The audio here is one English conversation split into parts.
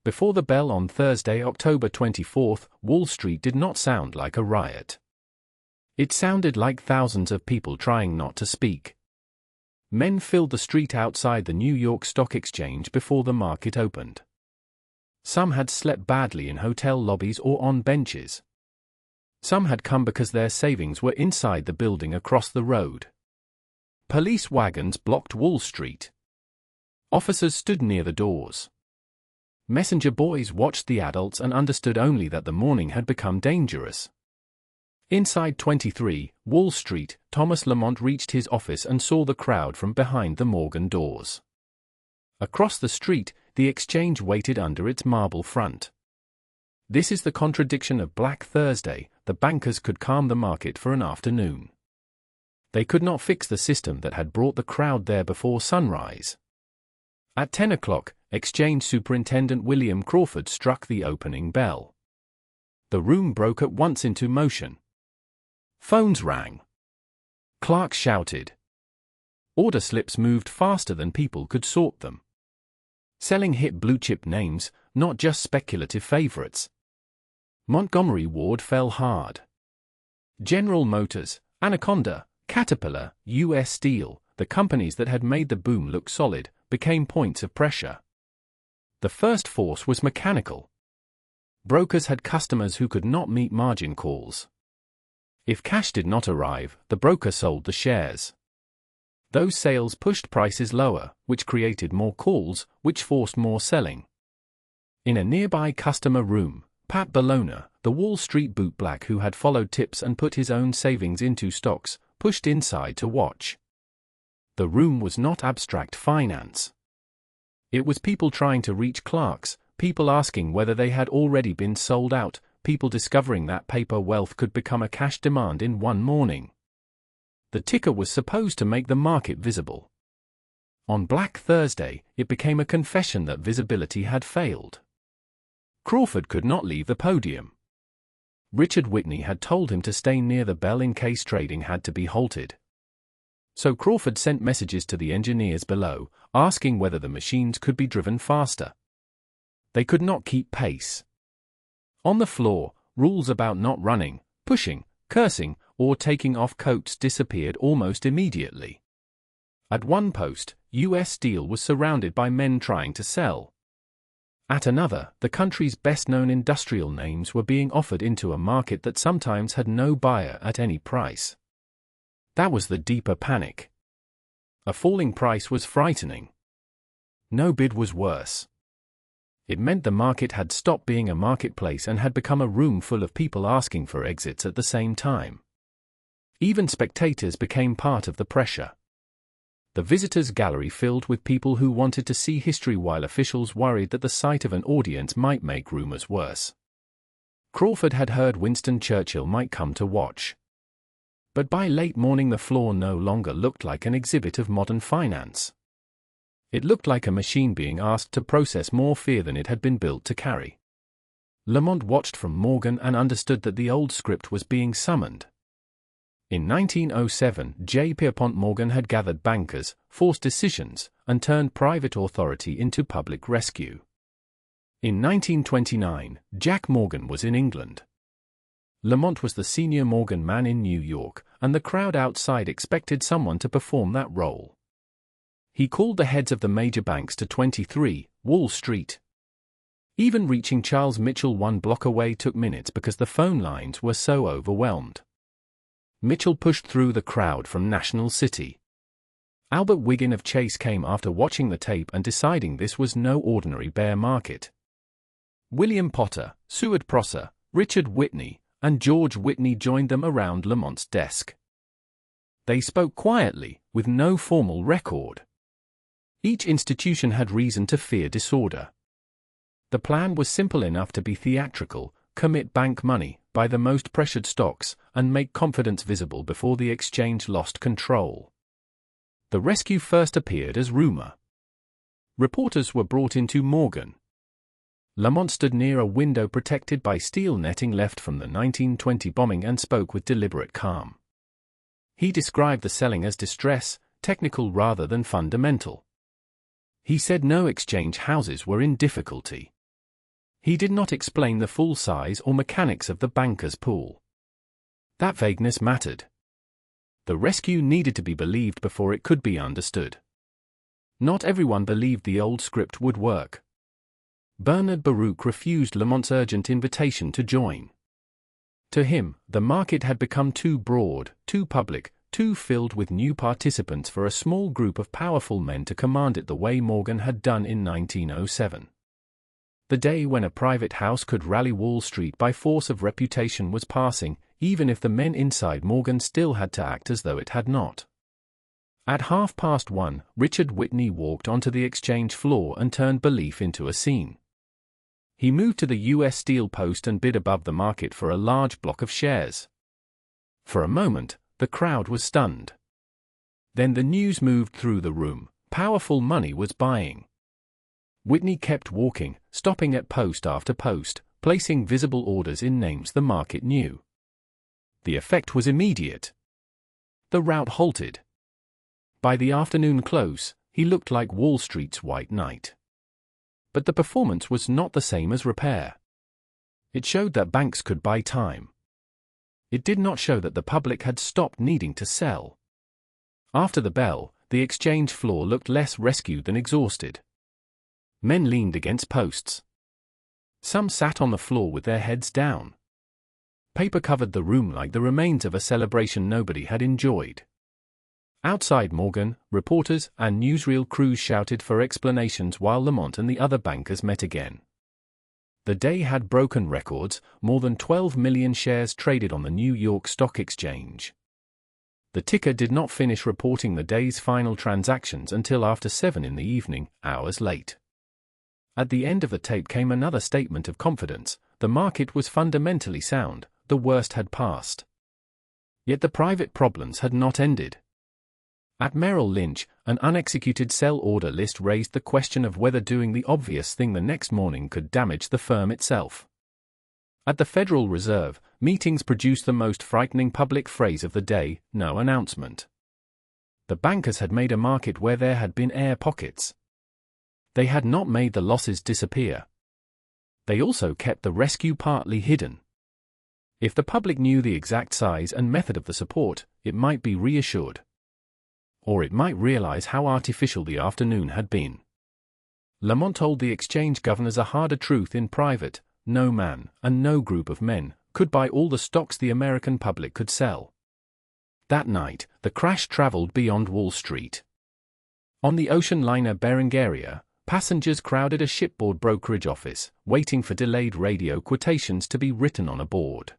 Before the bell on Thursday, October 24, Wall Street did not sound like a riot. It sounded like thousands of people trying not to speak. Men filled the street outside the New York Stock Exchange before the market opened. Some had slept badly in hotel lobbies or on benches. Some had come because their savings were inside the building across the road. Police wagons blocked Wall Street. Officers stood near the doors. Messenger boys watched the adults and understood only that the morning had become dangerous. Inside 23, Wall Street, Thomas Lamont reached his office and saw the crowd from behind the Morgan doors. Across the street, the exchange waited under its marble front. This is the contradiction of Black Thursday. The bankers could calm the market for an afternoon. They could not fix the system that had brought the crowd there before sunrise. At 10 o'clock, Exchange Superintendent William Crawford struck the opening bell. The room broke at once into motion. Phones rang. Clerks shouted. Order slips moved faster than people could sort them. Selling hit blue-chip names, not just speculative favorites. Montgomery Ward fell hard. General Motors, Anaconda, Caterpillar, U.S. Steel, the companies that had made the boom look solid, became points of pressure. The first force was mechanical. Brokers had customers who could not meet margin calls. If cash did not arrive, the broker sold the shares. Those sales pushed prices lower, which created more calls, which forced more selling. In a nearby customer room, Pat Bologna, the Wall Street bootblack who had followed tips and put his own savings into stocks, pushed inside to watch. The room was not abstract finance. It was people trying to reach clerks, people asking whether they had already been sold out, people discovering that paper wealth could become a cash demand in one morning. The ticker was supposed to make the market visible. On Black Thursday, it became a confession that visibility had failed. Crawford could not leave the podium. Richard Whitney had told him to stay near the bell in case trading had to be halted. So Crawford sent messages to the engineers below, asking whether the machines could be driven faster. They could not keep pace. On the floor, rules about not running, pushing, cursing, or taking off coats disappeared almost immediately. At one post, U.S. Steel was surrounded by men trying to sell. At another, the country's best-known industrial names were being offered into a market that sometimes had no buyer at any price. That was the deeper panic. A falling price was frightening. No bid was worse. It meant the market had stopped being a marketplace and had become a room full of people asking for exits at the same time. Even spectators became part of the pressure. The visitors' gallery filled with people who wanted to see history while officials worried that the sight of an audience might make rumors worse. Crawford had heard Winston Churchill might come to watch. But by late morning the floor no longer looked like an exhibit of modern finance. It looked like a machine being asked to process more fear than it had been built to carry. Lamont watched from Morgan and understood that the old script was being summoned. In 1907, J. Pierpont Morgan had gathered bankers, forced decisions, and turned private authority into public rescue. In 1929, Jack Morgan was in England. Lamont was the senior Morgan man in New York, and the crowd outside expected someone to perform that role. He called the heads of the major banks to 23, Wall Street. Even reaching Charles Mitchell one block away took minutes because the phone lines were so overwhelmed. Mitchell pushed through the crowd from National City. Albert Wiggin of Chase came after watching the tape and deciding this was no ordinary bear market. William Potter, Seward Prosser, Richard Whitney, and George Whitney joined them around Lamont's desk. They spoke quietly, with no formal record. Each institution had reason to fear disorder. The plan was simple enough to be theatrical: commit bank money, buy the most pressured stocks, and make confidence visible before the exchange lost control. The rescue first appeared as rumor. Reporters were brought into Morgan. Lamont stood near a window protected by steel netting left from the 1920 bombing and spoke with deliberate calm. He described the selling as distress, technical rather than fundamental. He said no exchange houses were in difficulty. He did not explain the full size or mechanics of the banker's pool. That vagueness mattered. The rescue needed to be believed before it could be understood. Not everyone believed the old script would work. Bernard Baruch refused Lamont's urgent invitation to join. To him, the market had become too broad, too public, too filled with new participants for a small group of powerful men to command it the way Morgan had done in 1907. The day when a private house could rally Wall Street by force of reputation was passing, even if the men inside Morgan still had to act as though it had not. At 1:30, Richard Whitney walked onto the exchange floor and turned belief into a scene. He moved to the U.S. Steel post and bid above the market for a large block of shares. For a moment, the crowd was stunned. Then the news moved through the room: powerful money was buying. Whitney kept walking, stopping at post after post, placing visible orders in names the market knew. The effect was immediate. The rout halted. By the afternoon close, he looked like Wall Street's white knight. But the performance was not the same as repair. It showed that banks could buy time. It did not show that the public had stopped needing to sell. After the bell, the exchange floor looked less rescued than exhausted. Men leaned against posts. Some sat on the floor with their heads down. Paper covered the room like the remains of a celebration nobody had enjoyed. Outside Morgan, reporters and newsreel crews shouted for explanations while Lamont and the other bankers met again. The day had broken records: more than 12 million shares traded on the New York Stock Exchange. The ticker did not finish reporting the day's final transactions until after 7 in the evening, hours late. At the end of the tape came another statement of confidence: the market was fundamentally sound, the worst had passed. Yet the private problems had not ended. At Merrill Lynch, an unexecuted sell order list raised the question of whether doing the obvious thing the next morning could damage the firm itself. At the Federal Reserve, meetings produced the most frightening public phrase of the day: no announcement. The bankers had made a market where there had been air pockets. They had not made the losses disappear. They also kept the rescue partly hidden. If the public knew the exact size and method of the support, it might be reassured. Or it might realize how artificial the afternoon had been. Lamont told the exchange governors a harder truth in private: no man, and no group of men, could buy all the stocks the American public could sell. That night, the crash traveled beyond Wall Street. On the ocean liner Berengaria, passengers crowded a shipboard brokerage office, waiting for delayed radio quotations to be written on a board.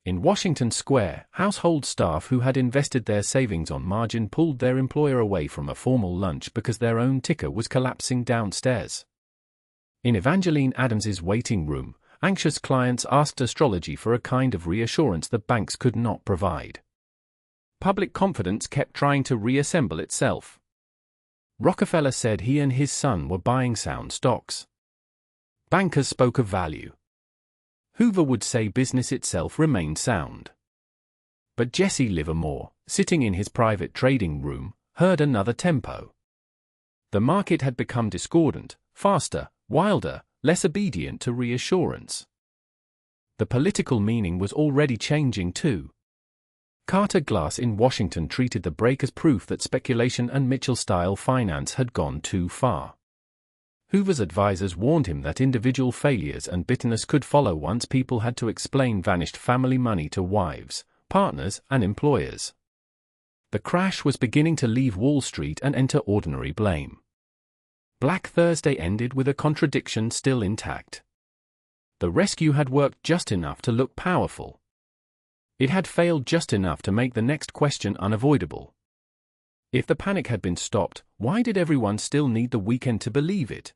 In Washington Square, household staff who had invested their savings on margin pulled their employer away from a formal lunch because their own ticker was collapsing downstairs. In Evangeline Adams's waiting room, anxious clients asked astrology for a kind of reassurance the banks could not provide. Public confidence kept trying to reassemble itself. Rockefeller said he and his son were buying sound stocks. Bankers spoke of value. Hoover would say business itself remained sound. But Jesse Livermore, sitting in his private trading room, heard another tempo. The market had become discordant, faster, wilder, less obedient to reassurance. The political meaning was already changing too. Carter Glass in Washington treated the break as proof that speculation and Mitchell-style finance had gone too far. Hoover's advisors warned him that individual failures and bitterness could follow once people had to explain vanished family money to wives, partners, and employers. The crash was beginning to leave Wall Street and enter ordinary blame. Black Thursday ended with a contradiction still intact. The rescue had worked just enough to look powerful. It had failed just enough to make the next question unavoidable. If the panic had been stopped, why did everyone still need the weekend to believe it?